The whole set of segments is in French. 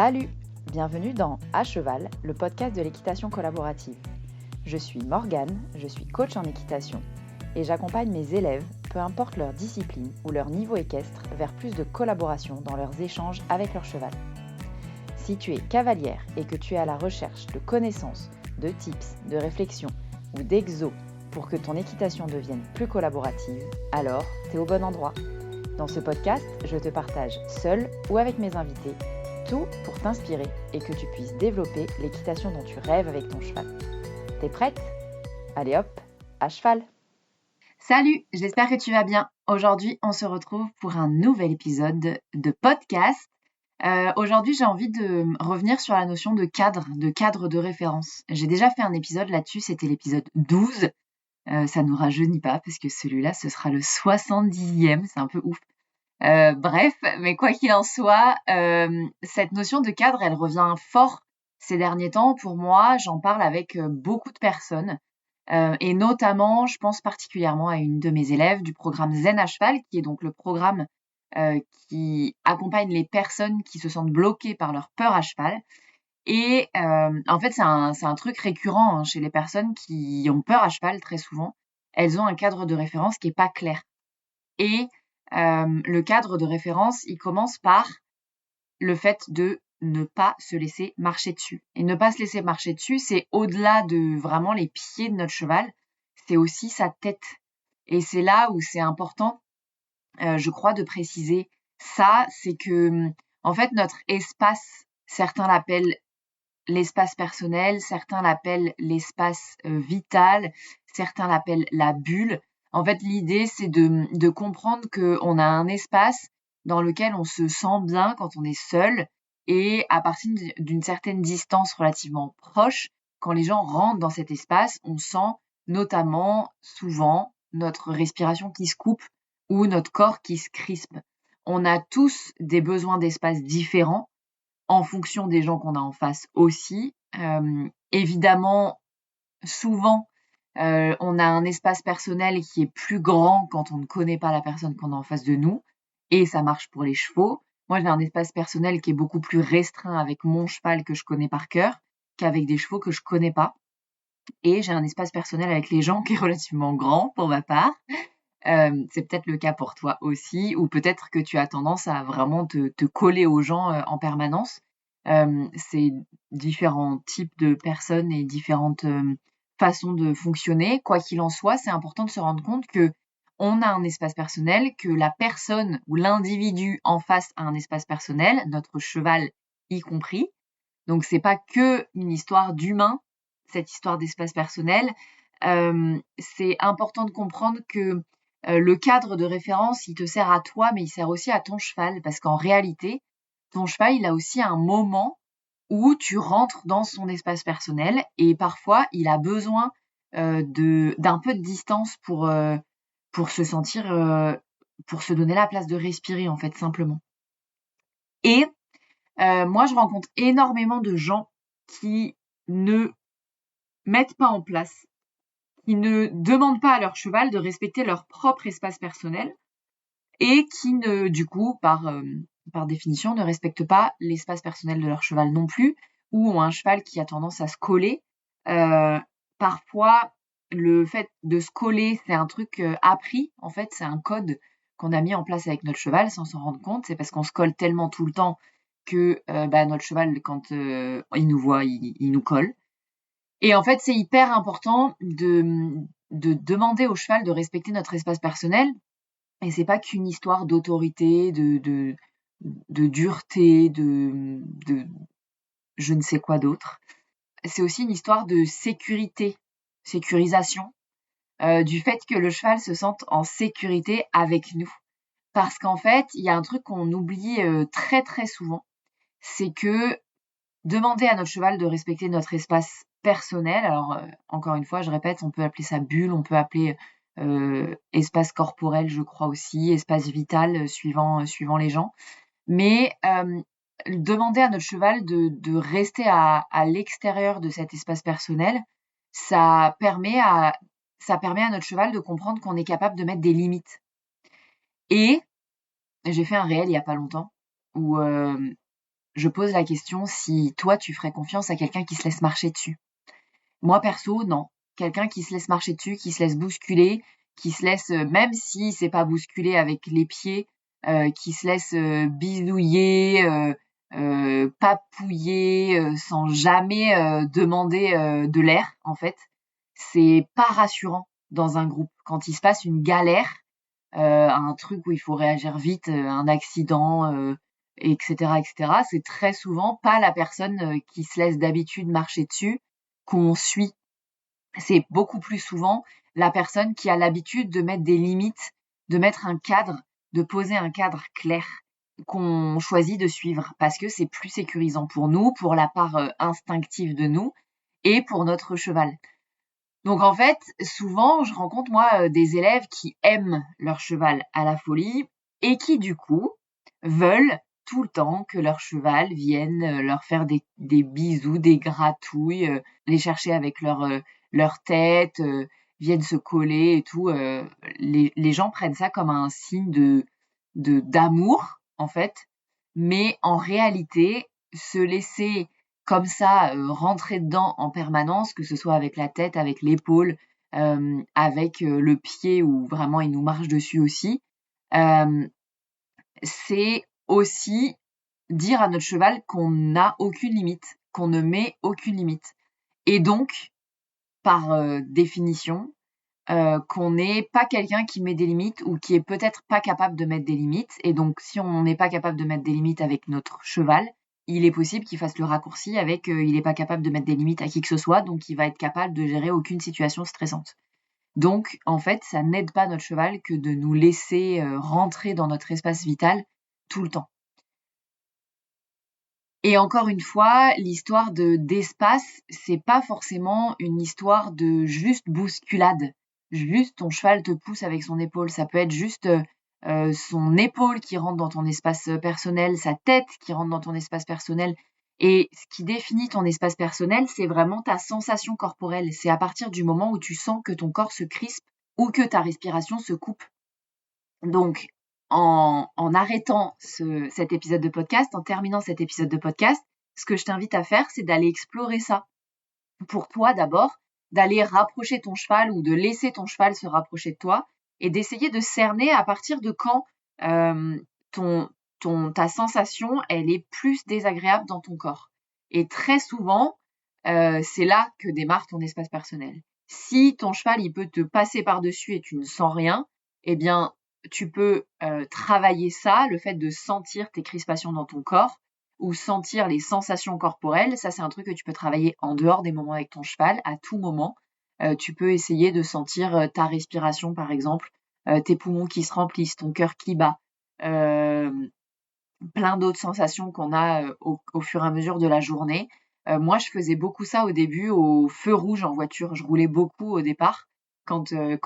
Salut! Bienvenue dans À Cheval, le podcast de l'équitation collaborative. Je suis Morgane, je suis coach en équitation et j'accompagne mes élèves, peu importe leur discipline ou leur niveau équestre, vers plus de collaboration dans leurs échanges avec leur cheval. Si tu es cavalière et que tu es à la recherche de connaissances, de tips, de réflexions ou d'exos pour que ton équitation devienne plus collaborative, alors tu es au bon endroit. Dans ce podcast, je te partage seule ou avec mes invités tout pour t'inspirer et que tu puisses développer l'équitation dont tu rêves avec ton cheval. T'es prête ? Allez hop, à cheval ! Salut, j'espère que tu vas bien. Aujourd'hui, on se retrouve pour un nouvel épisode de podcast. Aujourd'hui, j'ai envie de revenir sur la notion de cadre de référence. J'ai déjà fait un épisode là-dessus, c'était l'épisode 12. Ça nous rajeunit pas parce que celui-là, ce sera le 70e, c'est un peu ouf. Bref, mais quoi qu'il en soit, cette notion de cadre, elle revient fort ces derniers temps. Pour moi, j'en parle avec beaucoup de personnes et notamment, je pense particulièrement à une de mes élèves du programme Zen à cheval, qui est donc le programme qui accompagne les personnes qui se sentent bloquées par leur peur à cheval. Et en fait, c'est un truc récurrent chez les personnes qui ont peur à cheval très souvent. Elles ont un cadre de référence qui est pas clair. Et le cadre de référence, il commence par le fait de ne pas se laisser marcher dessus. Et ne pas se laisser marcher dessus, c'est au-delà de vraiment les pieds de notre cheval, c'est aussi sa tête. Et c'est là où c'est important, je crois, de préciser ça, c'est que, en fait, notre espace, certains l'appellent l'espace personnel, certains l'appellent l'espace vital, certains l'appellent la bulle. En fait, l'idée, c'est de comprendre qu'on a un espace dans lequel on se sent bien quand on est seul et à partir d'une certaine distance relativement proche, quand les gens rentrent dans cet espace, on sent notamment souvent notre respiration qui se coupe ou notre corps qui se crispe. On a tous des besoins d'espace différents en fonction des gens qu'on a en face aussi. Évidemment, souvent, on a un espace personnel qui est plus grand quand on ne connaît pas la personne qu'on a en face de nous, et ça marche pour les chevaux. Moi, j'ai un espace personnel qui est beaucoup plus restreint avec mon cheval que je connais par cœur qu'avec des chevaux que je connais pas. Et j'ai un espace personnel avec les gens qui est relativement grand pour ma part. C'est peut-être le cas pour toi aussi, ou peut-être que tu as tendance à vraiment te coller aux gens en permanence. C'est différents types de personnes et différentes façons de fonctionner. Quoi qu'il en soit, c'est important de se rendre compte que on a un espace personnel, que la personne ou l'individu en face a un espace personnel, notre cheval y compris. Donc c'est pas que une histoire d'humain, cette histoire d'espace personnel. C'est important de comprendre que le cadre de référence, il te sert à toi, mais il sert aussi à ton cheval, parce qu'en réalité, ton cheval, il a aussi un moment où tu rentres dans son espace personnel et parfois, il a besoin d'un peu de distance pour se sentir, pour se donner la place de respirer, en fait, simplement. Et moi, je rencontre énormément de gens qui ne mettent pas en place, qui ne demandent pas à leur cheval de respecter leur propre espace personnel et qui ne, du coup, par définition, ne respectent pas l'espace personnel de leur cheval non plus, ou ont un cheval qui a tendance à se coller. Parfois, le fait de se coller, c'est un truc appris, en fait, c'est un code qu'on a mis en place avec notre cheval sans s'en rendre compte. C'est parce qu'on se colle tellement tout le temps que notre cheval, quand il nous voit, il nous colle. Et en fait, c'est hyper important de demander au cheval de respecter notre espace personnel. Et c'est pas qu'une histoire d'autorité, de dureté, de je ne sais quoi d'autre. C'est aussi une histoire de sécurité, sécurisation, du fait que le cheval se sente en sécurité avec nous. Parce qu'en fait, il y a un truc qu'on oublie très très souvent, c'est que demander à notre cheval de respecter notre espace personnel, alors encore une fois, je répète, on peut appeler ça bulle, on peut appeler espace corporel, je crois aussi, espace vital, suivant les gens. Mais demander à notre cheval de rester à l'extérieur de cet espace personnel, ça permet à notre cheval de comprendre qu'on est capable de mettre des limites. Et j'ai fait un réel il y a pas longtemps où je pose la question si toi, tu ferais confiance à quelqu'un qui se laisse marcher dessus. Moi, perso, non. Quelqu'un qui se laisse marcher dessus, qui se laisse bousculer, qui se laisse, même si c'est pas bousculer avec les pieds, qui se laisse bisouiller, papouiller, sans jamais demander de l'air, en fait, c'est pas rassurant dans un groupe. Quand il se passe une galère, un truc où il faut réagir vite, un accident, etc., etc., c'est très souvent pas la personne qui se laisse d'habitude marcher dessus qu'on suit. C'est beaucoup plus souvent la personne qui a l'habitude de mettre des limites, de mettre un cadre, de poser un cadre clair qu'on choisit de suivre parce que c'est plus sécurisant pour nous, pour la part instinctive de nous et pour notre cheval. Donc en fait, souvent, je rencontre moi des élèves qui aiment leur cheval à la folie et qui du coup veulent tout le temps que leur cheval vienne leur faire des bisous, des gratouilles, les chercher avec leur tête, viennent se coller et tout. Les gens prennent ça comme un signe d'amour en fait, mais en réalité, se laisser comme ça rentrer dedans en permanence, que ce soit avec la tête, avec l'épaule, avec le pied où vraiment il nous marche dessus aussi, c'est aussi dire à notre cheval qu'on n'a aucune limite, qu'on ne met aucune limite. Et donc, par définition, qu'on n'est pas quelqu'un qui met des limites ou qui est peut-être pas capable de mettre des limites. Et donc, si on n'est pas capable de mettre des limites avec notre cheval, il est possible qu'il fasse le raccourci avec il n'est pas capable de mettre des limites à qui que ce soit, donc il va être capable de gérer aucune situation stressante. Donc, en fait, ça n'aide pas notre cheval que de nous laisser rentrer dans notre espace vital tout le temps. Et encore une fois, l'histoire d'espace, c'est pas forcément une histoire de juste bousculade. Juste ton cheval te pousse avec son épaule. Ça peut être juste son épaule qui rentre dans ton espace personnel, sa tête qui rentre dans ton espace personnel. Et ce qui définit ton espace personnel, c'est vraiment ta sensation corporelle. C'est à partir du moment où tu sens que ton corps se crispe ou que ta respiration se coupe. Donc, en arrêtant cet épisode de podcast, en terminant cet épisode de podcast, ce que je t'invite à faire, c'est d'aller explorer ça. Pour toi d'abord, d'aller rapprocher ton cheval ou de laisser ton cheval se rapprocher de toi et d'essayer de cerner à partir de quand ta sensation, elle est plus désagréable dans ton corps. Et très souvent, c'est là que démarre ton espace personnel. Si ton cheval, il peut te passer par-dessus et tu ne sens rien, eh bien, tu peux travailler ça, le fait de sentir tes crispations dans ton corps ou sentir les sensations corporelles. Ça, c'est un truc que tu peux travailler en dehors des moments avec ton cheval, à tout moment. Tu peux essayer de sentir ta respiration, par exemple, tes poumons qui se remplissent, ton cœur qui bat, plein d'autres sensations qu'on a au fur et à mesure de la journée. Moi, je faisais beaucoup ça au début, au feu rouge en voiture. Je roulais beaucoup au départ, quand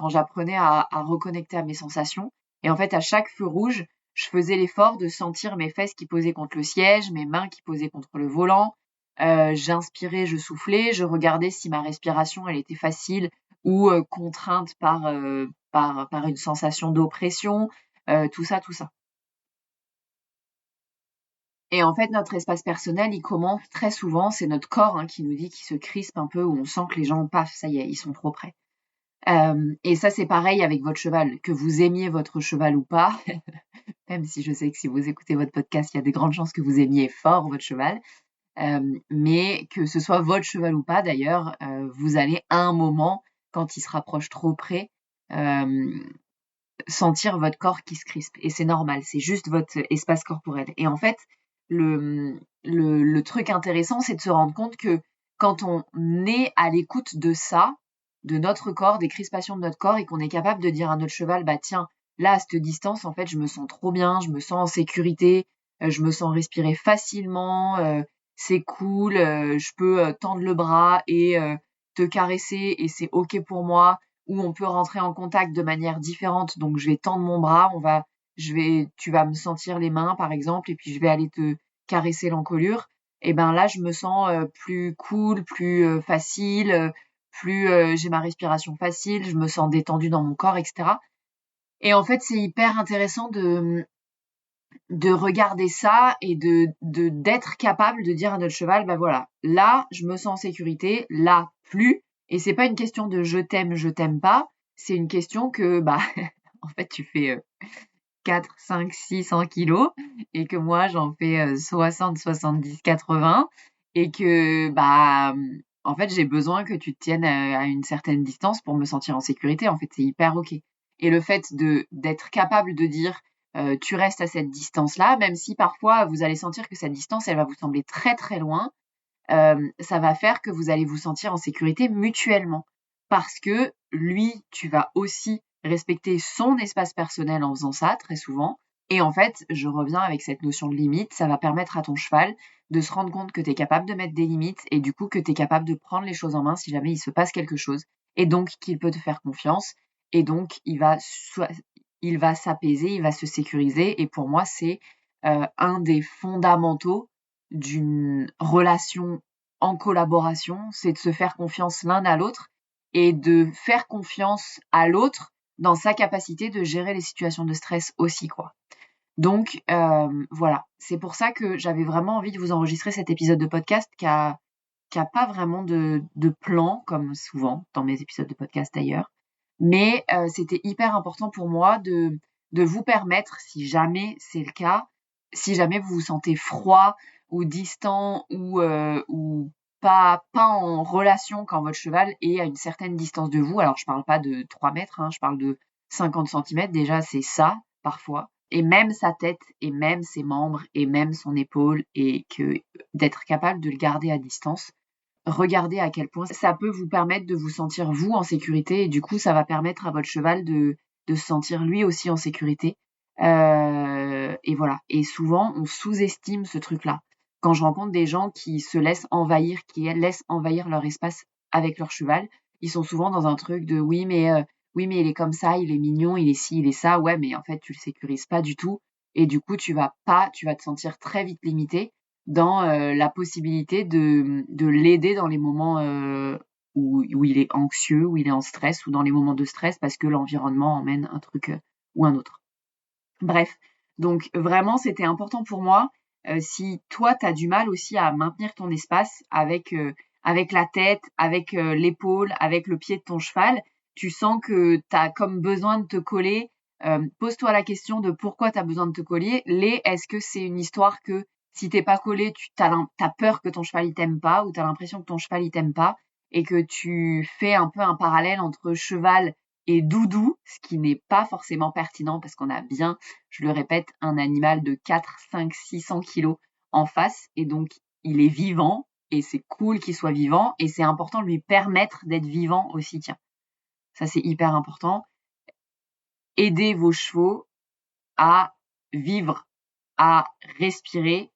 j'apprenais à reconnecter à mes sensations. Et en fait, à chaque feu rouge, je faisais l'effort de sentir mes fesses qui posaient contre le siège, mes mains qui posaient contre le volant. J'inspirais, je soufflais, je regardais si ma respiration, elle était facile ou contrainte par une sensation d'oppression, tout ça. Et en fait, notre espace personnel, il commence très souvent, c'est notre corps qui nous dit qu'il se crispe un peu, où on sent que les gens, paf, ça y est, ils sont trop près. Et ça, c'est pareil avec votre cheval. Que vous aimiez votre cheval ou pas, même si je sais que si vous écoutez votre podcast, il y a des grandes chances que vous aimiez fort votre cheval. Mais que ce soit votre cheval ou pas, d'ailleurs, vous allez à un moment, quand il se rapproche trop près, sentir votre corps qui se crispe. Et c'est normal, c'est juste votre espace corporel. Et en fait, le truc intéressant, c'est de se rendre compte que quand on est à l'écoute de ça, de notre corps, des crispations de notre corps, et qu'on est capable de dire à notre cheval, bah tiens, là, à cette distance, en fait, je me sens trop bien, je me sens en sécurité, je me sens respirer facilement, c'est cool, je peux tendre le bras et te caresser et c'est ok pour moi, ou on peut rentrer en contact de manière différente, donc je vais tendre mon bras, tu vas me sentir les mains par exemple, et puis je vais aller te caresser l'encolure. Et ben là, je me sens plus cool, plus facile, plus j'ai ma respiration facile, je me sens détendue dans mon corps, etc. Et en fait, c'est hyper intéressant de regarder ça et d'être capable de dire à notre cheval, bah voilà, là, je me sens en sécurité, là, plus. Et c'est pas une question de je t'aime pas. C'est une question que, bah, en fait, tu fais 4, 5, 600 kilos et que moi, j'en fais 60, 70, 80 et que, bah, en fait, j'ai besoin que tu te tiennes à une certaine distance pour me sentir en sécurité. En fait, c'est hyper OK. Et le fait d'être capable de dire tu restes à cette distance-là, même si parfois vous allez sentir que cette distance, elle va vous sembler très très loin, ça va faire que vous allez vous sentir en sécurité mutuellement. Parce que lui, tu vas aussi respecter son espace personnel en faisant ça, très souvent. Et en fait, je reviens avec cette notion de limite, ça va permettre à ton cheval de se rendre compte que tu es capable de mettre des limites et du coup que tu es capable de prendre les choses en main si jamais il se passe quelque chose. Et donc qu'il peut te faire confiance. Et donc il va s'apaiser, il va se sécuriser. Et pour moi, c'est un des fondamentaux d'une relation en collaboration, c'est de se faire confiance l'un à l'autre et de faire confiance à l'autre dans sa capacité de gérer les situations de stress aussi, quoi. Donc, voilà. C'est pour ça que j'avais vraiment envie de vous enregistrer cet épisode de podcast qui a pas vraiment de plan, comme souvent dans mes épisodes de podcast d'ailleurs. Mais c'était hyper important pour moi de vous permettre, si jamais c'est le cas, si jamais vous vous sentez froid ou distant ou pas en relation quand votre cheval est à une certaine distance de vous. Alors, je parle pas de 3 mètres, je parle de 50 centimètres. Déjà, c'est ça, parfois. Et même sa tête, et même ses membres, et même son épaule, et que d'être capable de le garder à distance. Regardez à quel point ça peut vous permettre de vous sentir, vous, en sécurité. Et du coup, ça va permettre à votre cheval de se sentir lui aussi en sécurité. Et voilà. Et souvent, on sous-estime ce truc-là. Quand je rencontre des gens qui se laissent envahir, qui laissent envahir leur espace avec leur cheval, ils sont souvent dans un truc de oui, mais il est comme ça, il est mignon, il est ci, il est ça. Ouais, mais en fait, tu le sécurises pas du tout. Et du coup, tu vas te sentir très vite limité dans la possibilité de l'aider dans les moments où il est anxieux, où il est en stress, ou dans les moments de stress parce que l'environnement emmène un truc ou un autre. Bref, donc vraiment, c'était important pour moi. Si toi, tu as du mal aussi à maintenir ton espace avec la tête, avec l'épaule, avec le pied de ton cheval, tu sens que tu as comme besoin de te coller, pose-toi la question de pourquoi tu as besoin de te coller. Est-ce que c'est une histoire que si t'es pas collé, t'as peur que ton cheval il t'aime pas, ou t'as l'impression que ton cheval il t'aime pas, et que tu fais un peu un parallèle entre cheval et doudou, ce qui n'est pas forcément pertinent parce qu'on a bien, je le répète, un animal de 4, 5, 600 kilos en face, et donc il est vivant, et c'est cool qu'il soit vivant, et c'est important de lui permettre d'être vivant aussi, tiens. Ça, c'est hyper important. Aidez vos chevaux à vivre, à respirer,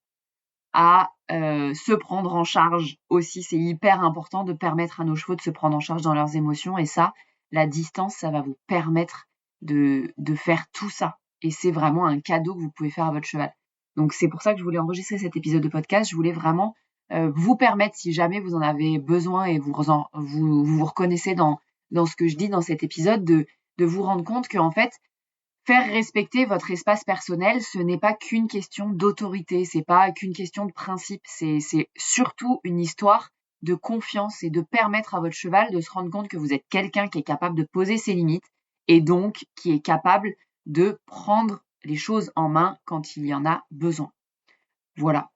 à se prendre en charge aussi. C'est hyper important de permettre à nos chevaux de se prendre en charge dans leurs émotions, et ça, la distance, ça va vous permettre de faire tout ça. Et c'est vraiment un cadeau que vous pouvez faire à votre cheval. Donc c'est pour ça que je voulais enregistrer cet épisode de podcast. Je voulais vraiment vous permettre, si jamais vous en avez besoin et vous reconnaissez dans ce que je dis dans cet épisode, de vous rendre compte qu'en fait, faire respecter votre espace personnel, ce n'est pas qu'une question d'autorité, c'est pas qu'une question de principe, c'est surtout une histoire de confiance et de permettre à votre cheval de se rendre compte que vous êtes quelqu'un qui est capable de poser ses limites et donc qui est capable de prendre les choses en main quand il y en a besoin. Voilà,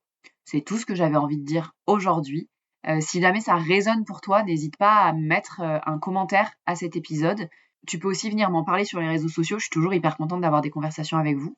c'est tout ce que j'avais envie de dire aujourd'hui. Si jamais ça résonne pour toi, n'hésite pas à mettre un commentaire à cet épisode. Tu peux aussi venir m'en parler sur les réseaux sociaux. Je suis toujours hyper contente d'avoir des conversations avec vous.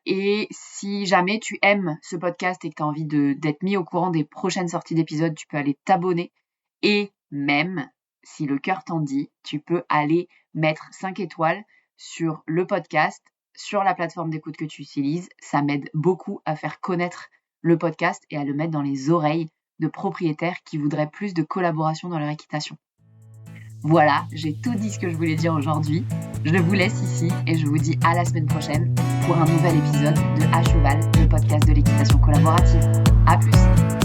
Et si jamais tu aimes ce podcast et que tu as envie d'être mis au courant des prochaines sorties d'épisodes, tu peux aller t'abonner. Et même, si le cœur t'en dit, tu peux aller mettre 5 étoiles sur le podcast, sur la plateforme d'écoute que tu utilises. Ça m'aide beaucoup à faire connaître le podcast et à le mettre dans les oreilles de propriétaires qui voudraient plus de collaboration dans leur équitation. Voilà, j'ai tout dit ce que je voulais dire aujourd'hui. Je vous laisse ici et je vous dis à la semaine prochaine pour un nouvel épisode de À Cheval, le podcast de l'équitation collaborative. À plus!